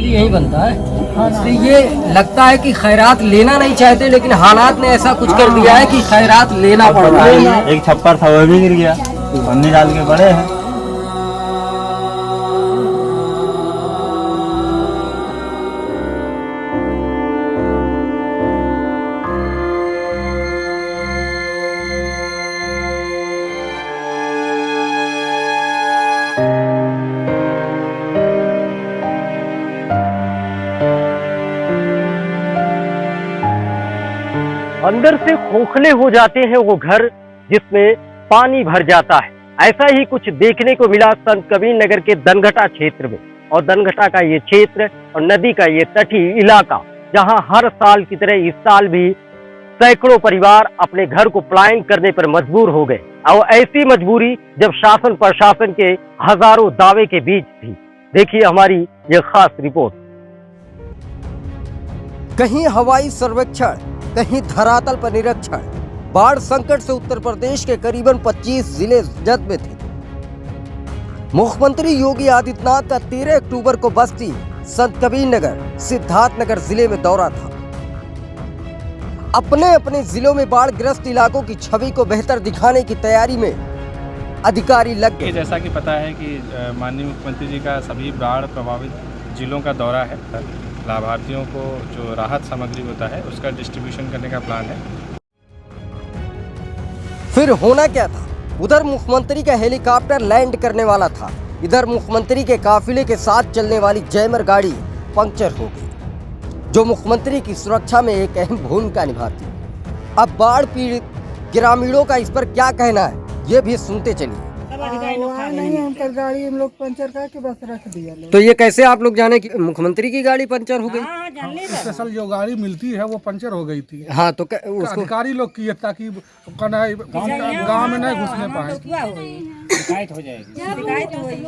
तेल यही बनता है, इसलिए ये लगता है कि खैरात लेना नहीं चाहते, लेकिन हालात ने ऐसा कुछ कर दिया है कि खैरात लेना पड़ रहा है। एक छप्पर था वो भी गिर गया, पन्नी डाल के बड़े हैं। अंदर से खोखले हो जाते हैं वो घर जिसमें पानी भर जाता है। ऐसा ही कुछ देखने को मिला संत कबीर नगर के दनघटा क्षेत्र में। और दनघटा का ये क्षेत्र और नदी का ये तटीय इलाका, जहां हर साल की तरह इस साल भी सैकड़ों परिवार अपने घर को पलायन करने पर मजबूर हो गए। और ऐसी मजबूरी जब शासन प्रशासन के हजारों दावे के बीच थी। देखिए हमारी ये खास रिपोर्ट। कहीं हवाई सर्वेक्षण, कहीं धरातल पर निरीक्षण। बाढ़ संकट से उत्तर प्रदेश के करीबन 25 जिले जद में थे। मुख्यमंत्री योगी आदित्यनाथ का 13 अक्टूबर को बस्ती, संत कबीर नगर, सिद्धार्थनगर जिले में दौरा था। अपने अपने जिलों में बाढ़ ग्रस्त इलाकों की छवि को बेहतर दिखाने की तैयारी में अधिकारी लग गए। जैसा कि पता है कि माननीय मुख्यमंत्री जी का सभी बाढ़ प्रभावित जिलों का दौरा है। लाभार्थियों को जो राहत सामग्री होता है उसका डिस्ट्रीब्यूशन करने का प्लान है। फिर होना क्या था? उधर मुख्यमंत्री का हेलीकॉप्टर लैंड करने वाला था, इधर मुख्यमंत्री के काफिले के साथ चलने वाली जैमर गाड़ी पंक्चर हो गई, जो मुख्यमंत्री की सुरक्षा में एक अहम भूमिका निभाती। अब बाढ़ पीड़ित ग्रामीणों का इस पर क्या कहना है, ये भी सुनते चलिए। नहीं, उनका गाड़ी हम लोग पंचर करके बस रख दिया लोग। तो ये कैसे आप लोग जाने कि मुख्यमंत्री की गाड़ी पंचर हो गई? स्पेशल जो गाड़ी मिलती है वो पंचर हो गई थी। हाँ, तो उसको अधिकारी लोग किए ताकि गांव में नहीं घुसने पाए। शिकायत हो जाएगी,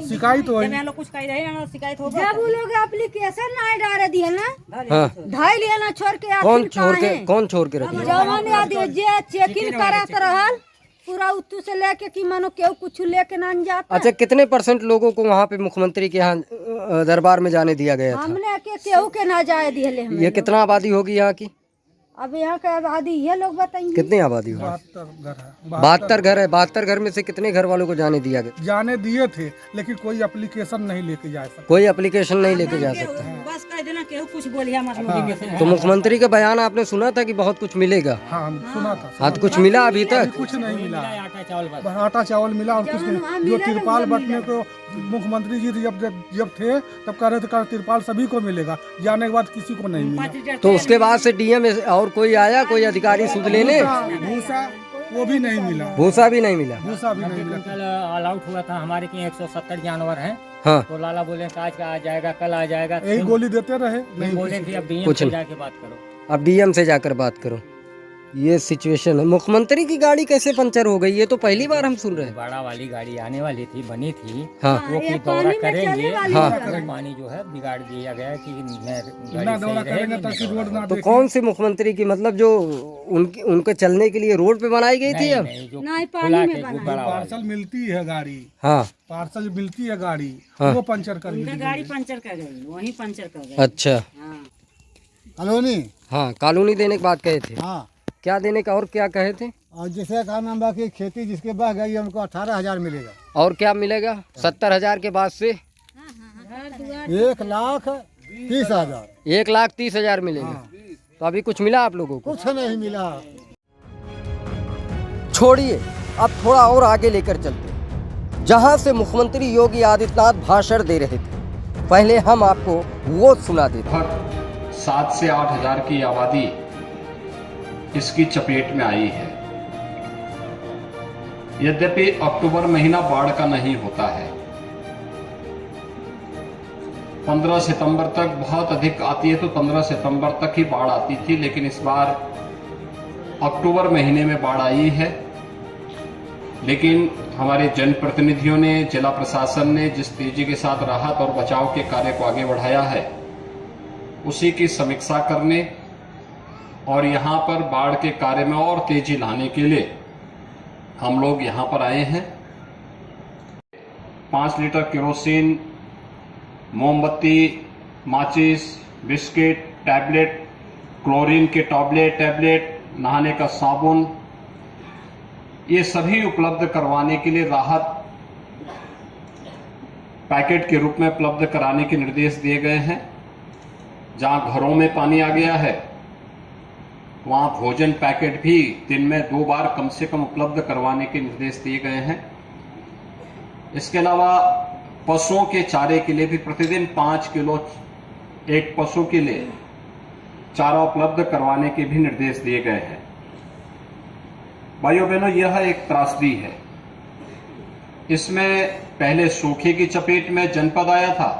शिकायत हुई। कुछ कह रहे हैं, शिकायत हो जब वो लोग एप्लीकेशन नहीं डाल दिए ना, हाँ, ढाई लिया ना, छोड़ के कौन छोड़ के रख दिया? जवान जे चेकिंग करात रहल पूरा उत्तू से लेके कि मानो केहू कुछ लेके ना जाता। अच्छा, कितने % लोगों को वहाँ पे मुख्यमंत्री के यहाँ दरबार में जाने दिया गया था? हमने के केहू के ना जाए दिए हमें। ये कितना आबादी होगी यहाँ की? अब यहाँ के आबादी ये लोग बताइए कितनी आबादी होगी? 72 घर है। 72 घर में से कितने घर वालों को जाने दिया गया? जाने दिए थे, लेकिन कोई एप्लीकेशन नहीं लेके जा सकता। कोई एप्लीकेशन नहीं लेके जा सकता। बस कह देना केहू कुछ बोलिए हमारे। तो मुख्यमंत्री का बयान आपने सुना था कि बहुत कुछ मिलेगा? हाँ, सुना था। हाँ, तो कुछ मिला अभी तक? कुछ नहीं मिला। आटा चावल मिला और कुछ नहीं। जो तिरपाल बंटने को मुख्यमंत्री जी जब थे तब कह रहे थे तिरपाल सभी को मिलेगा, जाने के बाद किसी को नहीं मिला। तो उसके बाद से डीएम और कोई आया, कोई अधिकारी सुध लेने? भूसा वो भी नहीं मिला। भूसा भी नहीं मिला। भूसा भी नहीं मिला। कल ऑल आउट हुआ था, हमारे के 170 जानवर हैं। हाँ, तो लाला बोले आज का आ जाएगा, कल आ जाएगा। यही गोली देते रहे। नहीं बोले थे अब डीएम कुछ से नहीं। जाके बात करो। अब डीएम से जाकर बात करो। ये सिचुएशन है। मुख्यमंत्री की गाड़ी कैसे पंचर हो गई, ये तो पहली बार हम सुन रहे हैं। बड़ा वाली गाड़ी आने वाली थी, बनी थी। हाँ, वो की दौरा करेंगे। हाँ, पानी जो है बिगाड़ दिया गया कि ना दौरा करेंगे ताकि रोड ना तो कौन से मुख्यमंत्री की, मतलब जो उनके चलने के लिए रोड पे बनाई गई थी? अब नहीं, पानी में बना। पार्सल मिलती है गाड़ी। हाँ, पार्सल मिलती है गाड़ी। हाँ, वो पंचर कर दी। गाड़ी पंचर कर गई, वही पंचर कर गई। अच्छा, कॉलोनी। हाँ, कॉलोनी देने की बात कहे थे। हाँ, क्या देने का और क्या कहे थे? और जैसे कहा नाम बाकी खेती जिसके बह गई हमको 18,000 मिलेगा। और क्या मिलेगा? 70,000 के बाद से 1,30,000। 1,30,000 मिलेगा। तो अभी कुछ मिला आप लोगों को? कुछ नहीं मिला। छोड़िए, अब थोड़ा और आगे लेकर चलते, जहां से मुख्यमंत्री योगी आदित्यनाथ भाषण दे रहे थे। पहले हम आपको वो सुना देते। 7 से 8 हजार की आबादी इसकी चपेट में आई है। यद्यपि अक्टूबर महीना बाढ़ का नहीं होता है, 15 सितंबर तक बहुत अधिक आती है, तो 15 सितंबर तक ही बाढ़ आती थी। लेकिन इस बार अक्टूबर महीने में बाढ़ आई है। लेकिन हमारे जनप्रतिनिधियों ने, जिला प्रशासन ने जिस तेजी के साथ राहत और बचाव के कार्य को आगे बढ़ाया है, उसी की समीक्षा करने और यहां पर बाढ़ के कार्य में और तेजी लाने के लिए हम लोग यहां पर आए हैं। 5 लीटर केरोसिन, मोमबत्ती, माचिस, बिस्किट, टैबलेट, क्लोरीन के टैबलेट, नहाने का साबुन, ये सभी उपलब्ध करवाने के लिए राहत पैकेट के रूप में उपलब्ध कराने के निर्देश दिए गए हैं। जहां घरों में पानी आ गया है वहां भोजन पैकेट भी दिन में 2 बार कम से कम उपलब्ध करवाने के निर्देश दिए गए हैं। इसके अलावा पशुओं के चारे के लिए भी प्रतिदिन 5 किलो एक पशु के लिए चारा उपलब्ध करवाने के भी निर्देश दिए गए हैं। भाइयों बहनों, यह एक त्रासदी है। इसमें पहले सूखे की चपेट में जनपद आया था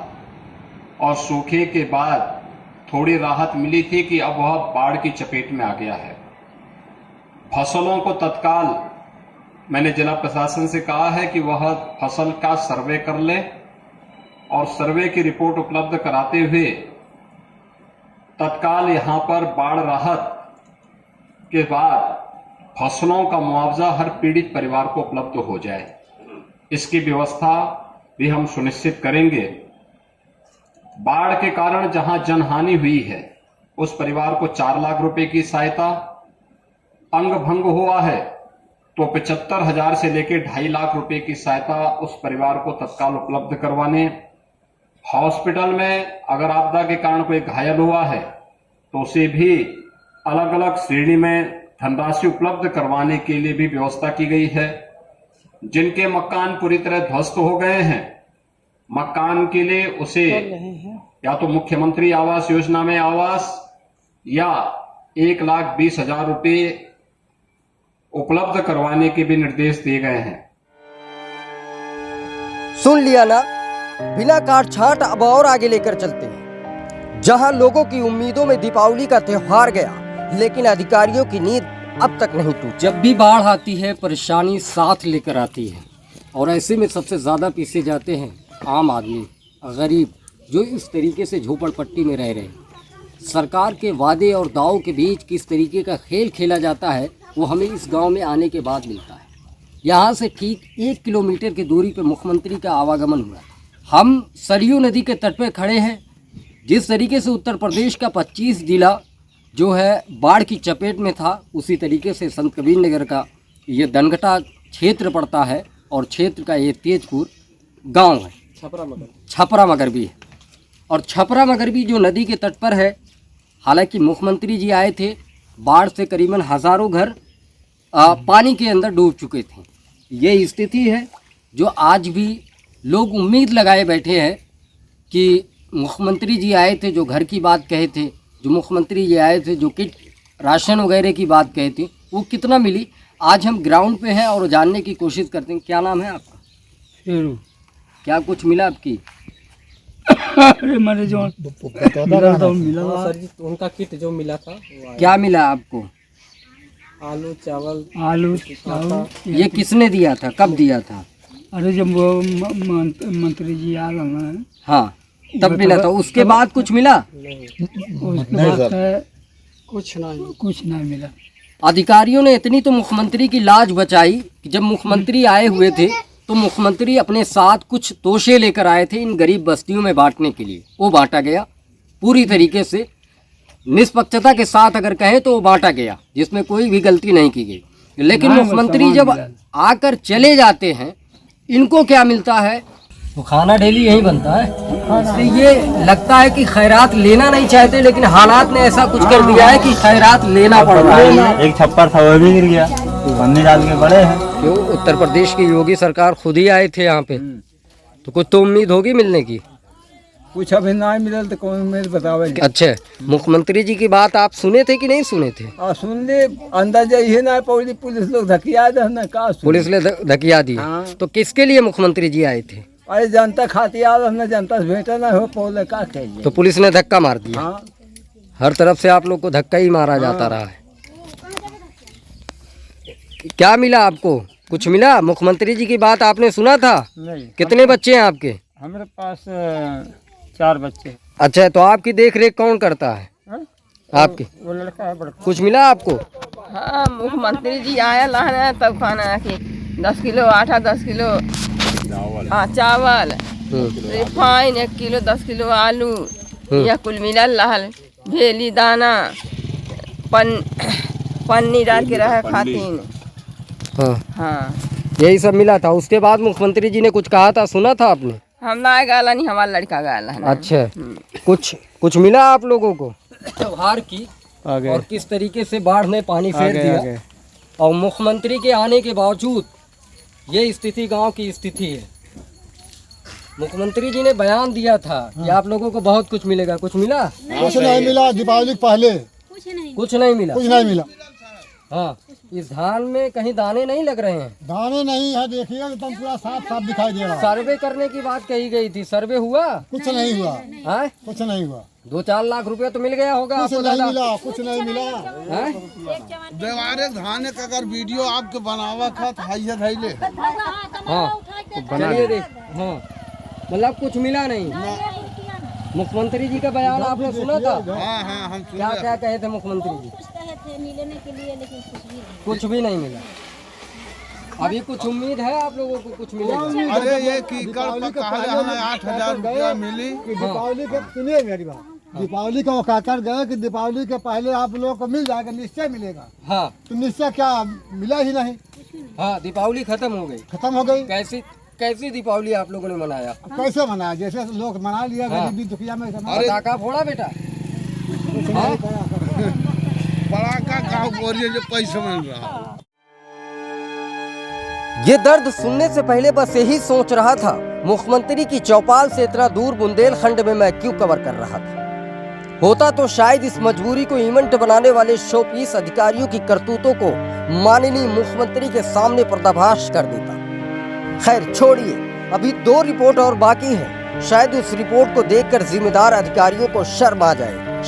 और सूखे के बाद थोड़ी राहत मिली थी कि अब वह बाढ़ की चपेट में आ गया है। फसलों को तत्काल मैंने जिला प्रशासन से कहा है कि वह फसल का सर्वे कर ले और सर्वे की रिपोर्ट उपलब्ध कराते हुए तत्काल यहां पर बाढ़ राहत के बाद फसलों का मुआवजा हर पीड़ित परिवार को उपलब्ध हो जाए, इसकी व्यवस्था भी हम सुनिश्चित करेंगे। बाढ़ के कारण जहां जनहानि हुई है उस परिवार को 4 लाख रुपए की सहायता, अंग भंग हुआ है तो 75,000 से लेकर 2.5 लाख रुपए की सहायता उस परिवार को तत्काल उपलब्ध करवाने, हॉस्पिटल में अगर आपदा के कारण कोई घायल हुआ है तो उसे भी अलग अलग श्रेणी में धनराशि उपलब्ध करवाने के लिए भी व्यवस्था की गई है। जिनके मकान पूरी तरह ध्वस्त हो गए हैं, मकान के लिए उसे या तो मुख्यमंत्री आवास योजना में आवास या 1,20,000 रुपए उपलब्ध करवाने के भी निर्देश दिए गए हैं। सुन लिया ना, बिना काट छांट अब और आगे लेकर चलते हैं। जहां लोगों की उम्मीदों में दीपावली का त्योहार गया, लेकिन अधिकारियों की नींद अब तक नहीं टूटी। जब भी बाढ़ आती है परेशानी साथ लेकर आती है और ऐसे में सबसे ज़्यादा पीछे जाते हैं आम आदमी, गरीब, जो इस तरीके से झोपड़पट्टी में रह रहे हैं। सरकार के वादे और दावों के बीच किस तरीके का खेल खेला जाता है वो हमें इस गांव में आने के बाद मिलता है। यहाँ से ठीक 1 किलोमीटर की दूरी पर मुख्यमंत्री का आवागमन हुआ। हम सरयू नदी के तट पर खड़े हैं। जिस तरीके से उत्तर प्रदेश का 25 जिला जो है बाढ़ की चपेट में था, उसी तरीके से संत कबीर नगर का ये दनघटा क्षेत्र पड़ता है और क्षेत्र का ये तेजपुर गांव है। छपरा मगर भी है और छपरा मगर भी जो नदी के तट पर है। हालांकि मुख्यमंत्री जी आए थे, बाढ़ से करीबन हज़ारों घर पानी के अंदर डूब चुके थे। ये स्थिति है जो आज भी लोग उम्मीद लगाए बैठे हैं कि मुख्यमंत्री जी आए थे, जो घर की बात कहे थे, जो मुख्यमंत्री जी आए थे, जो किट राशन वगैरह की बात कहे थे, वो कितना मिली। आज हम ग्राउंड पे हैं और जानने की कोशिश करते हैं। क्या नाम है आपका? शेरू। क्या कुछ मिला आपकी? अरे मेरे जो मिला सर जी, तो उनका किट जो मिला था क्या मिला आपको? आलू चावल। ये किसने दिया था, कब दिया था? अरे जब वो मंत्री जी आ रहे हैं, हाँ, तब मिला था। उसके बाद कुछ मिला? कुछ नहीं मिला। अधिकारियों ने इतनी तो मुख्यमंत्री की लाज बचाई कि जब मुख्यमंत्री आए हुए थे तो मुख्यमंत्री अपने साथ कुछ तोशे लेकर आए थे इन गरीब बस्तियों में बांटने के लिए। वो बांटा गया पूरी तरीके से, निष्पक्षता के साथ अगर कहे तो वो बांटा गया, जिसमें कोई भी गलती नहीं की गई। लेकिन मुख्यमंत्री जब आकर चले जाते हैं, इनको क्या मिलता है? वो खाना डेली यही बनता है। इसलिए ये लगता है कि खैरात लेना नहीं चाहते, लेकिन हालात ने ऐसा कुछ कर दिया है कि खैरात लेना पड़ रहा है। एक छप्पर था वो भी गिर गया, पन्नी डाल के बड़े हैं। क्यों? उत्तर प्रदेश की योगी सरकार खुद ही आए थे यहाँ पे, तो कुछ तो उम्मीद होगी मिलने की। कुछ अभी नहीं मिला तो कौन उम्मीद बतावे। अच्छा, मुख्यमंत्री जी की बात आप सुने थे कि नहीं सुने थे? सुन ले, अंदाजा ये ना पड़ी, पुलिस लोग धकिया दे ना, का पुलिस ने धकिया दी। तो किसके लिए मुख्यमंत्री जी आए थे? अरे जनता खाती आ रहा, जनता से भेंटा ना हो पौले का खेल। तो पुलिस ने धक्का मार दिया। हर तरफ से आप लोग को धक्का ही मारा जाता रहा है। क्या मिला आपको? कुछ मिला? मुख्यमंत्री जी की बात आपने सुना था? नहीं। कितने बच्चे हैं आपके? हमारे पास 4 बच्चे। अच्छा, तो आपकी देख रेख कौन करता है? आपके वो लड़का है बड़ा। कुछ मिला आपको? हाँ, मुख्यमंत्री जी आया लाना तब खाना कि 10 किलो आटा, 10 किलो चावल, रिफाइन 1 किलो, 10 किलो आलू, यह कुल मिलल रहल भेली दाना पन्नी डाल के रहे खातिन। हाँ हाँ यही सब मिला था। उसके बाद मुख्यमंत्री जी ने कुछ कहा था, सुना था आपने? हम ना गाला नहीं, हमारा लड़का गाला है। अच्छा, कुछ मिला आप लोगों को? त्योहार की और किस तरीके से बाढ़ ने पानी फेर दिया और मुख्यमंत्री के आने के बावजूद ये स्थिति गांव की स्थिति है। मुख्यमंत्री जी ने बयान दिया था कि आप लोगों को बहुत कुछ मिलेगा, कुछ मिला? कुछ नहीं मिला। दीपावली पहले कुछ नहीं मिला। कुछ नहीं मिला। हाँ, इस धान में कहीं दाने नहीं लग रहे हैं? दाने नहीं है, देखिए एकदम पूरा साफ साफ दिखाई दे रहा है। सर्वे करने की बात कही गई थी, सर्वे हुआ? कुछ नहीं हुआ। हाँ? कुछ नहीं हुआ। 2-4 लाख रुपए तो मिल गया होगा आपको दादा? कुछ नहीं मिला। हाँ? देवारे धान का अगर वीडियो आपके बनावा था धैले। हाँ चलिए देख। हाँ मतलब कुछ मिला नहीं। मुख्यमंत्री जी का बयान आपने सुना था? हाँ हम क्या क्या कहे थे मुख्यमंत्री जी? मिलने के लिए, लेकिन कुछ भी नहीं मिला। अभी कुछ उम्मीद है आप लोगों को कुछ मिलेगा? अरे ये की कर 8,000 रुपया मिली। दीपावली के सुनिए मेरी बात, दीपावली का वो कहकर गए कि दीपावली के पहले आप लोगों को मिल जाएगा, निश्चय मिलेगा। हाँ तो निश्चय क्या मिला ही नहीं। हाँ दीपावली खत्म हो गई। खत्म हो गई। कैसी दीपावली आप लोगों ने मनाया? कैसे मनाया? जैसे लोग मना लिया, गरीबी दुखिया में। पटाखा फोड़ा बेटा? पटाखा का बोलिए जो पैसे मिल रहा। ये दर्द सुनने से पहले बस यही सोच रहा था, मुख्यमंत्री की चौपाल से इतना दूर बुंदेलखंड में मैं क्यों कवर कर रहा था। होता तो शायद इस मजबूरी को इवेंट बनाने वाले शोपीस अधिकारियों की करतूतों को माननीय मुख्यमंत्री के सामने पर्दाफाश कर देता। खैर छोड़िए, अभी 2 रिपोर्ट और बाकी है। शायद उस रिपोर्ट को देखकर जिम्मेदार अधिकारियों को शर्म आ जाए।